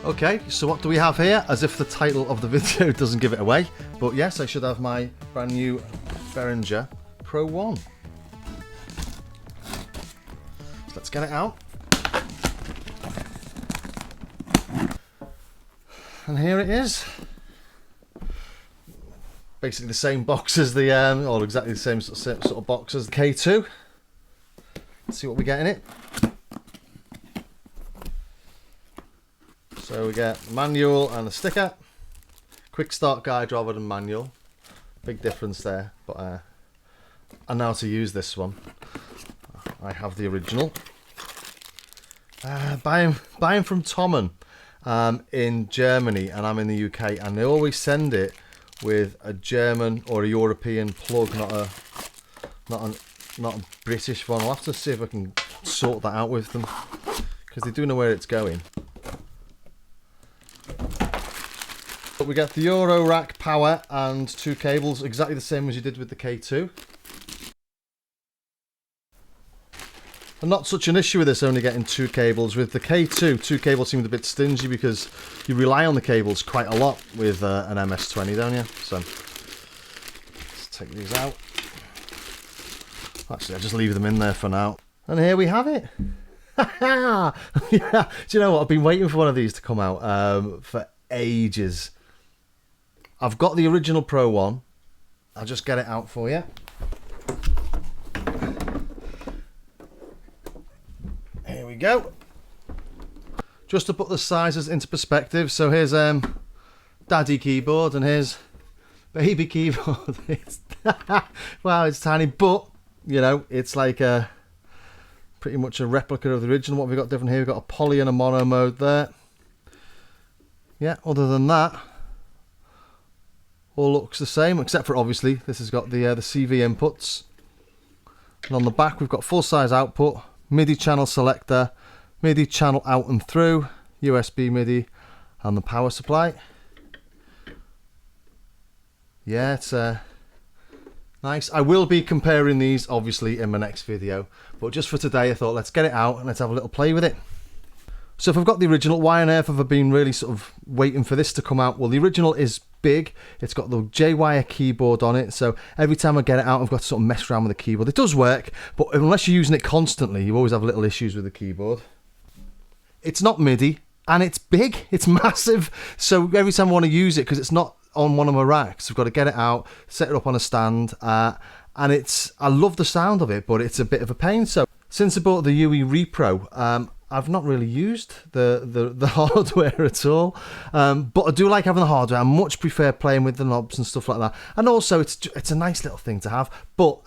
Okay, so what do we have here? As if the title of the video doesn't give it away. But yes, I should have my brand new Behringer Pro-1. So let's get it out. And here it is. Basically the same box as the, or exactly the same sort of box as the K2. Let's see what we get in it. So we get the manual and the sticker. Quick start guide rather than manual. Big difference there, but I know how to use this one. I have the original. Buying from Tommen in Germany, and I'm in the UK, and they always send it with a German or a European plug, not a British one. I'll have to see if I can sort that out with them, because they do know where it's going. But we get the Euro rack power and 2 cables, exactly the same as you did with the K2. And not such an issue with this only getting 2 cables. With the K2, 2 cables seemed a bit stingy because you rely on the cables quite a lot with an MS-20, don't you? So let's take these out. Actually, I'll just leave them in there for now. And here we have it. Yeah. Do you know what? I've been waiting for one of these to come out for ages. I've got the original Pro-1. I'll just get it out for you. Here we go. Just to put the sizes into perspective, so here's daddy keyboard and here's baby keyboard. Wow, it's tiny, but you know, it's like pretty much a replica of the original. What have we got different here? We've got a poly and a mono mode there. Yeah, other than that, all looks the same, except for obviously this has got the CV inputs. And on the back we've got full size output, MIDI channel selector, MIDI channel out and through, USB MIDI, and the power supply. Yeah, it's nice. I will be comparing these obviously in my next video, but just for today I thought let's get it out and let's have a little play with it. So if I've got the original, why on earth have I been really sort of waiting for this to come out? Well, the original is big. It's got the J-wire keyboard on it, so every time I get it out I've got to sort of mess around with the keyboard. It does work, but unless you're using it constantly, you always have little issues with the keyboard. It's not MIDI, and it's big, it's massive, so every time I want to use it, because it's not on one of my racks, I've got to get it out, set it up on a stand, and I love the sound of it, but it's a bit of a pain. So since I bought the UE Repro, I've not really used the hardware at all, but I do like having the hardware. I much prefer playing with the knobs and stuff like that, and also it's a nice little thing to have. But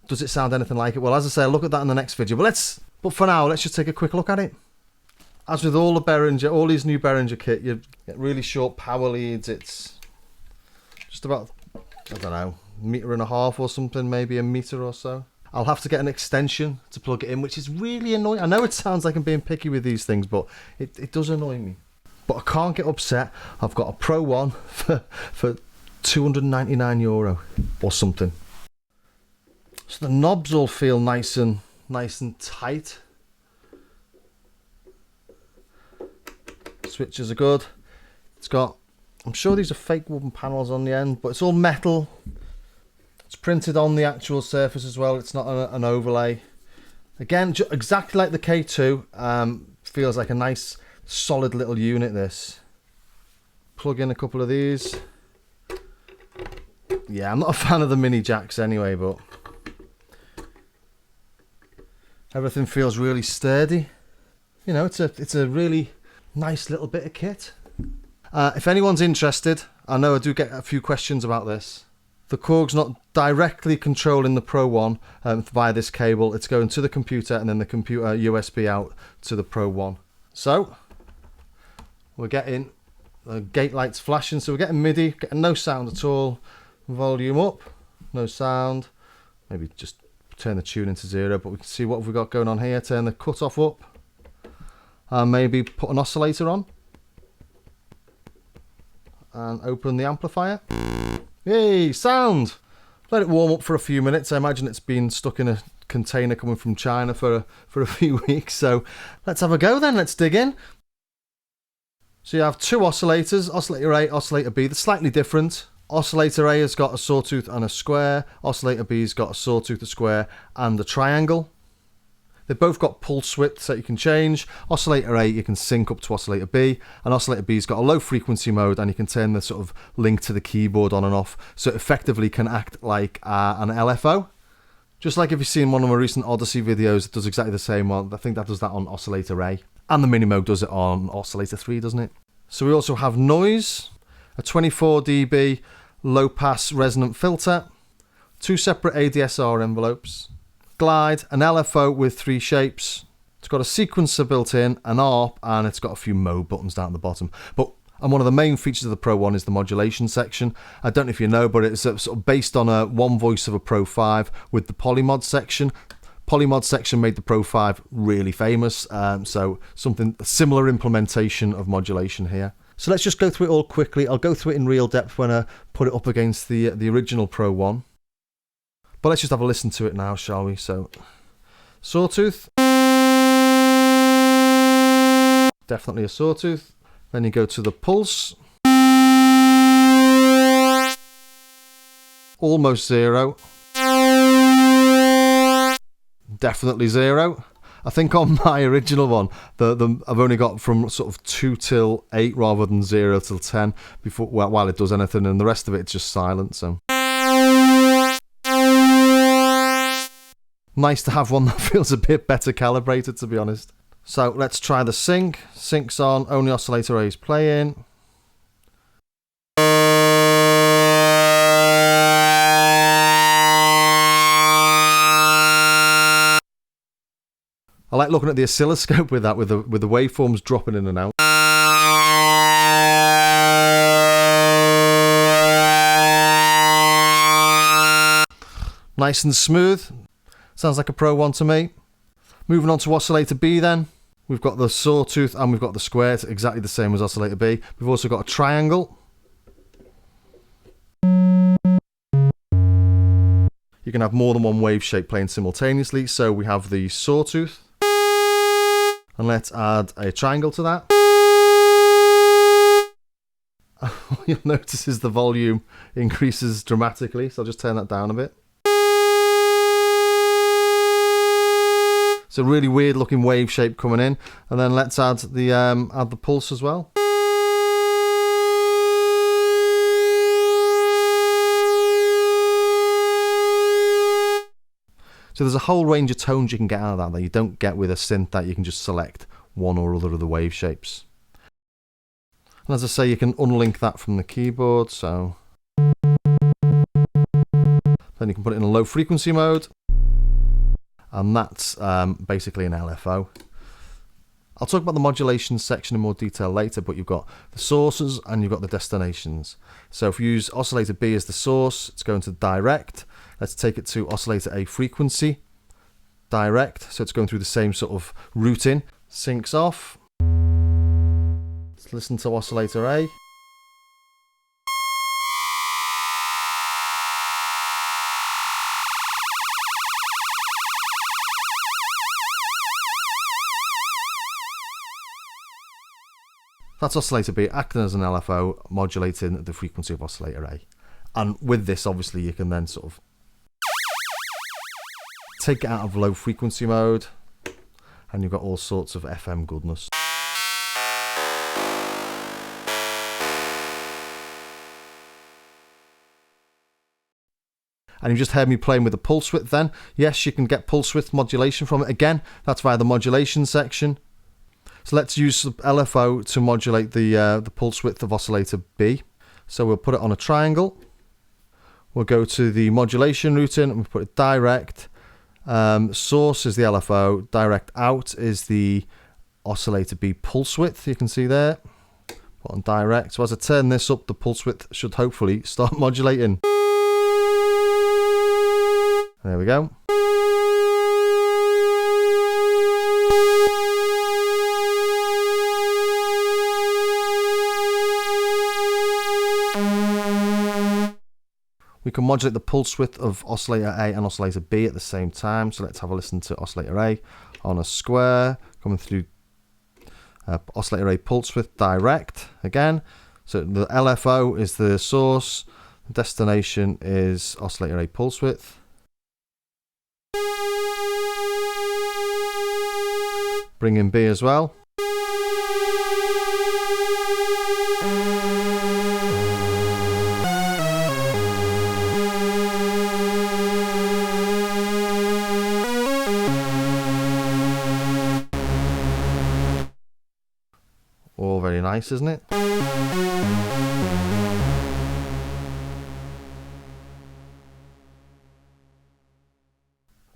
does it sound anything like it? Well, as I say, I'll look at that in the next video. But for now, let's just take a quick look at it. As with all the Behringer, all these new Behringer kit, you get really short power leads. It's just about, I don't know, 1.5 meters or something, maybe 1 meter or so. I'll have to get an extension to plug it in, which is really annoying. I know it sounds like I'm being picky with these things, but it does annoy me. But I can't get upset. I've got a Pro-1 for €299 or something. So the knobs all feel nice and tight. Switches are good. It's got, I'm sure these are fake wooden panels on the end, but it's all metal. It's printed on the actual surface as well. It's not an overlay. Again, exactly like the K2. Feels like a nice, solid little unit, this. Plug in a couple of these. Yeah, I'm not a fan of the mini jacks anyway, but everything feels really sturdy. You know, it's a really nice little bit of kit. If anyone's interested, I know I do get a few questions about this. The Korg's not directly controlling the Pro-1 via this cable. It's going to the computer and then the computer USB out to the Pro-1. So we're getting the gate lights flashing. So we're getting MIDI, getting no sound at all. Volume up, no sound. Maybe just turn the tune into 0, but we can see what we've got going on here. Turn the cutoff up. Maybe put an oscillator on. And open the amplifier. Yay, sound! Let it warm up for a few minutes. I imagine it's been stuck in a container coming from China for a few weeks. So let's have a go then. Let's dig in. So you have two oscillators, Oscillator A, Oscillator B. They're slightly different. Oscillator A has got a sawtooth and a square. Oscillator B has got a sawtooth, a square, and a triangle. They've both got pulse widths that you can change. Oscillator A you can sync up to Oscillator B, and Oscillator B's got a low frequency mode, and you can turn the sort of link to the keyboard on and off, so it effectively can act like an LFO. Just like if you've seen one of my recent Odyssey videos, it does exactly the same. Well, I think that does that on Oscillator A, and the mini mode does it on Oscillator 3, doesn't it? So we also have noise, a 24 dB low pass resonant filter, two separate ADSR envelopes, glide, an LFO with 3 shapes. It's got a sequencer built in, an ARP, and it's got a few mode buttons down at the bottom. And one of the main features of the Pro-1 is the modulation section. I don't know if you know, but it's sort of based on one voice of a Pro-5 with the polymod section. Polymod section made the Pro-5 really famous, so a similar implementation of modulation here. So let's just go through it all quickly. I'll go through it in real depth when I put it up against the original Pro-1. But let's just have a listen to it now, shall we? So, sawtooth. Definitely a sawtooth. Then you go to the pulse. Almost 0. Definitely 0. I think on my original one, I've only got from sort of 2 till 8 rather than 0 till 10 before while it does anything, and the rest of it's just silent. So. Nice to have one that feels a bit better calibrated, to be honest. So let's try the sync. Sync's on, only Oscillator A is playing. I like looking at the oscilloscope with that, with the waveforms dropping in and out. Nice and smooth. Sounds like a Pro-1 to me. Moving on to Oscillator B then. We've got the sawtooth and we've got the square. It's exactly the same as Oscillator B. We've also got a triangle. You can have more than one wave shape playing simultaneously. So we have the sawtooth. And let's add a triangle to that. What you'll notice is the volume increases dramatically. So I'll just turn that down a bit. It's a really weird looking wave shape coming in, and then let's add the pulse as well. So there's a whole range of tones you can get out of that you don't get with a synth that you can just select one or other of the wave shapes. And as I say, you can unlink that from the keyboard, so then you can put it in a low frequency mode. And that's basically an LFO. I'll talk about the modulation section in more detail later, but you've got the sources and you've got the destinations. So if you use Oscillator B as the source, it's going to direct. Let's take it to Oscillator A frequency. Direct, so it's going through the same sort of routing. Syncs off. Let's listen to Oscillator A. That's Oscillator B acting as an LFO, modulating the frequency of Oscillator A. And with this, obviously, you can then sort of take it out of low frequency mode, and you've got all sorts of FM goodness. And you just heard me playing with the pulse width then. Yes, you can get pulse width modulation from it. Again, that's via the modulation section. So let's use LFO to modulate the pulse width of Oscillator B. So we'll put it on a triangle. We'll go to the modulation routing and we'll put it direct. Source is the LFO. Direct out is the Oscillator B pulse width. You can see there. Put on direct. So as I turn this up, the pulse width should hopefully start modulating. There we go. We can modulate the pulse width of Oscillator A and Oscillator B at the same time. So let's have a listen to Oscillator A on a square, coming through Oscillator A pulse width direct again. So the LFO is the source, destination is Oscillator A pulse width. Bring in B as well. All very nice, isn't it?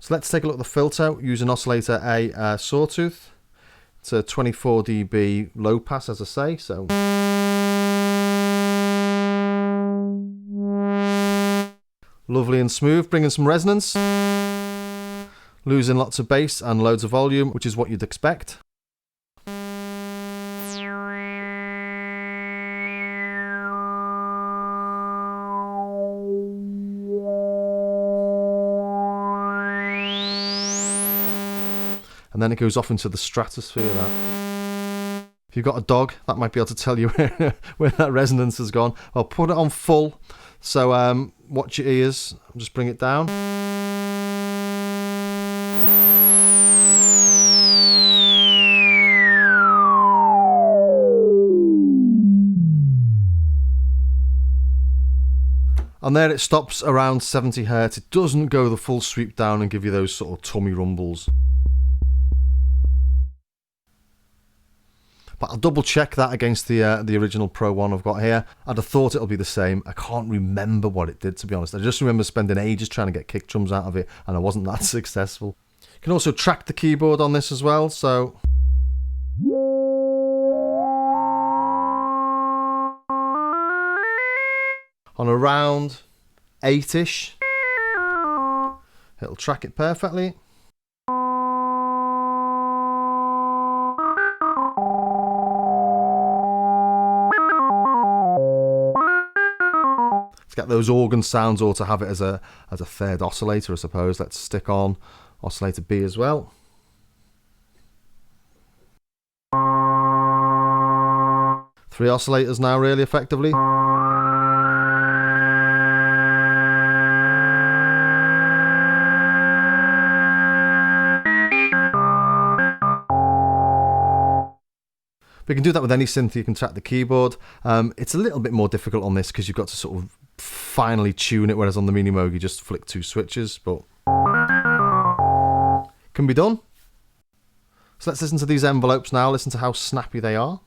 So let's take a look at the filter using Oscillator A sawtooth. It's a 24 dB low pass, as I say, so lovely and smooth, bringing some resonance, losing lots of bass and loads of volume, which is what you'd expect. And then it goes off into the stratosphere. That, if you've got a dog, that might be able to tell you where that resonance has gone. I'll put it on full, so watch your ears. I'll just bring it down. And there it stops around 70 Hz. It doesn't go the full sweep down and give you those sort of tummy rumbles. But I'll double check that against the original Pro-1 I've got here. I'd have thought it'll be the same. I can't remember what it did, to be honest. I just remember spending ages trying to get kick drums out of it, and I wasn't that successful. You can also track the keyboard on this as well, so on around 8-ish, it'll track it perfectly. To get those organ sounds, or to have it as a third oscillator, I suppose. Let's stick on Oscillator B as well. Three oscillators now, really effectively. But you can do that with any synth. You can track the keyboard. It's a little bit more difficult on this because you've got to sort of finally tune it, whereas on the Mini Moog you just flick two switches, but can be done. So let's listen to these envelopes now, listen to how snappy they are.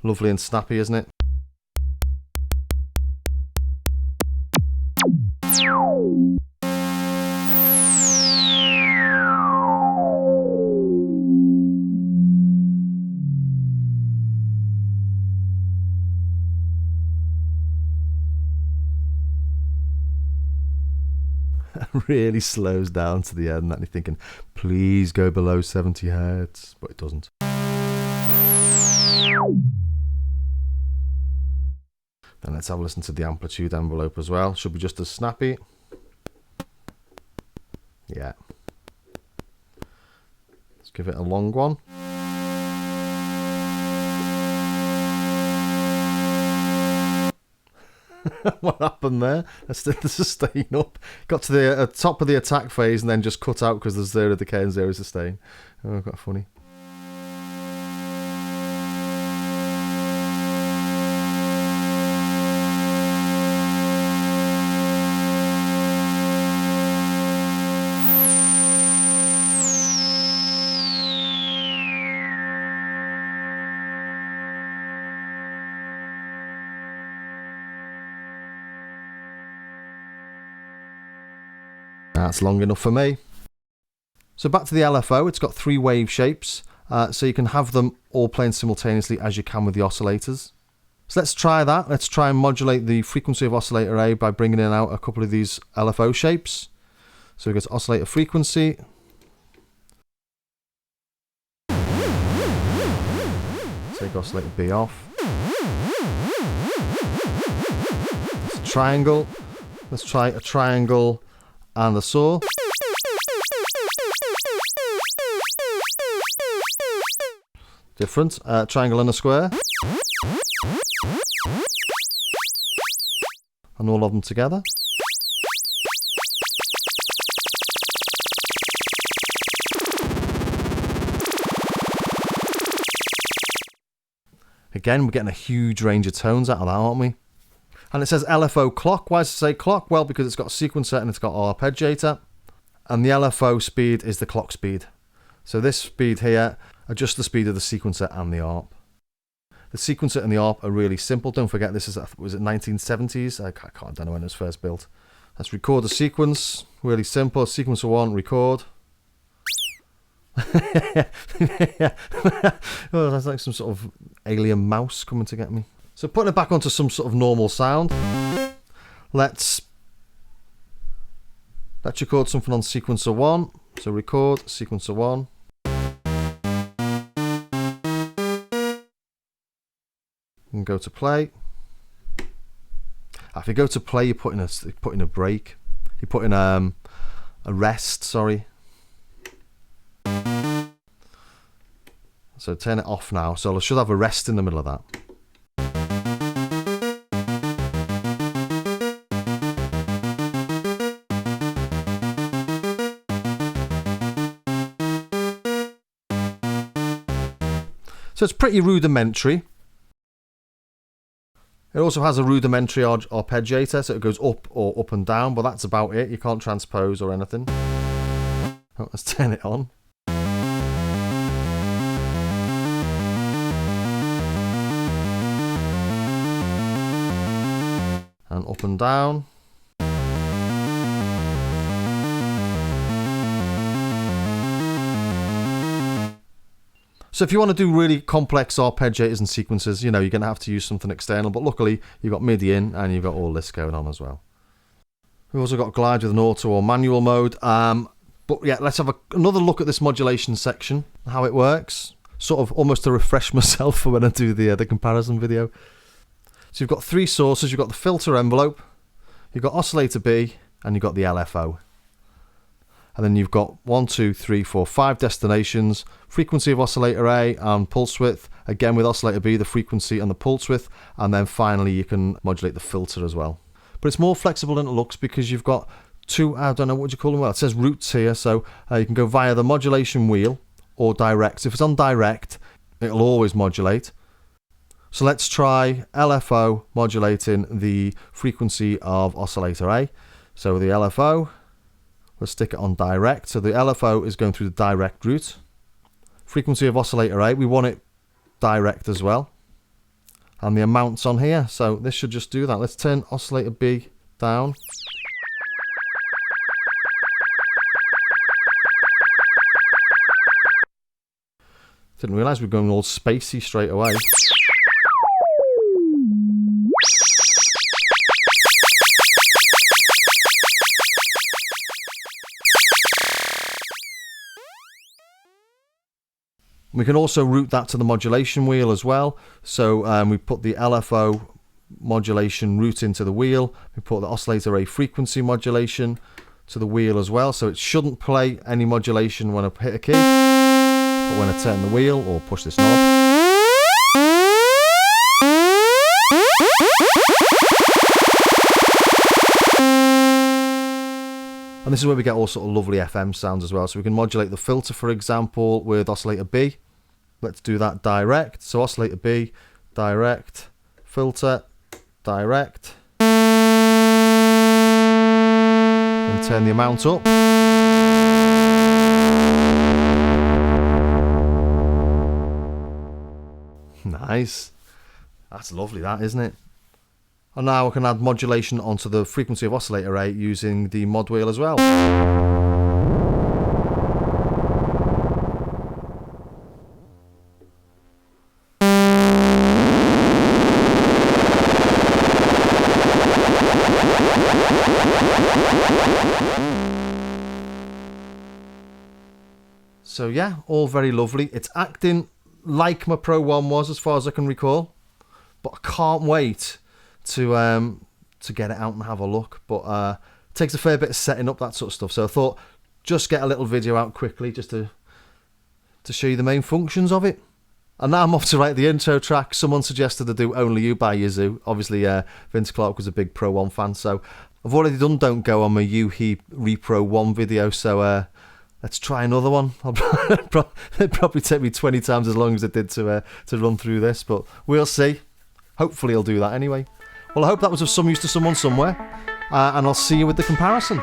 Lovely and snappy, isn't it? Really slows down to the end, and you're thinking, please go below 70 Hz, but it doesn't. Then let's have a listen to the amplitude envelope as well. Should be just as snappy. Yeah. Let's give it a long one. What happened there? Let's take the sustain up. Got to the top of the attack phase and then just cut out because there's zero decay and zero sustain. Oh, quite funny. That's long enough for me. So back to the LFO, it's got three wave shapes, so you can have them all playing simultaneously as you can with the oscillators. So let's try that. Let's try and modulate the frequency of Oscillator A by bringing in out a couple of these LFO shapes. So we go to oscillator frequency. Take Oscillator B off. It's a triangle. Let's try a triangle and a saw. Different. Triangle and a square. And all of them together. Again, we're getting a huge range of tones out of that, aren't we? And it says LFO clock. Why does it say clock? Well, because it's got a sequencer and it's got arpeggiator. And the LFO speed is the clock speed. So this speed here adjusts the speed of the sequencer and the ARP. The sequencer and the ARP are really simple. Don't forget, this is, was it 1970s? I don't know when it was first built. Let's record the sequence. Really simple. Sequencer 1, record. Oh, that's like some sort of alien mouse coming to get me. So putting it back onto some sort of normal sound. Let's record something on sequencer 1. So record sequencer 1. And go to play. If you go to play, you put in a break. You put in a rest. Sorry. So turn it off now. So I should have a rest in the middle of that. So it's pretty rudimentary. It also has a rudimentary arpeggiator, so it goes up or up and down, but that's about it. You can't transpose or anything. Oh, let's turn it on. And up and down. So if you want to do really complex arpeggiators and sequences, you know, you're going to have to use something external, but luckily you've got MIDI in and you've got all this going on as well. We've also got glide with an auto or manual mode. But yeah, let's have another look at this modulation section, how it works. Sort of almost to refresh myself for when I do the comparison video. So you've got three sources. You've got the filter envelope, you've got Oscillator B, and you've got the LFO. And then you've got 1, 2, 3, 4, 5 destinations, frequency of Oscillator A and pulse width. Again with Oscillator B, the frequency and the pulse width. And then finally you can modulate the filter as well. But it's more flexible than it looks because you've got two, I don't know what you call them. Well, it says routes here. So you can go via the modulation wheel or direct. So if it's on direct, it'll always modulate. So let's try LFO modulating the frequency of Oscillator A. So the LFO, we'll stick it on direct. So the LFO is going through the direct route. Frequency of Oscillator A, we want it direct as well. And the amounts on here. So this should just do that. Let's turn Oscillator B down. Didn't realise we were going all spacey straight away. We can also route that to the modulation wheel as well. So we put the LFO modulation route into the wheel. We put the Oscillator A frequency modulation to the wheel as well. So it shouldn't play any modulation when I hit a key. But when I turn the wheel or push this knob. And this is where we get all sort of lovely FM sounds as well. So we can modulate the filter, for example, with Oscillator B. Let's do that direct. So Oscillator B, direct, filter, direct. And turn the amount up. Nice. That's lovely, that, isn't it? And now I can add modulation onto the frequency of Oscillator A using the mod wheel as well. So yeah, all very lovely. It's acting like my Pro-1 was as far as I can recall. But I can't wait to to get it out and have a look, but it takes a fair bit of setting up, that sort of stuff. So I thought just get a little video out quickly just to show you the main functions of it. And now I'm off to write the intro track. Someone suggested to do Only You by Yazoo. Obviously, Vince Clarke was a big Pro-1 fan, so I've already done Don't Go on my He Repro 1 video, so let's try another one. It'd probably take me 20 times as long as it did to run through this, but we'll see. Hopefully I'll do that anyway. Well, I hope that was of some use to someone somewhere, and I'll see you with the comparison.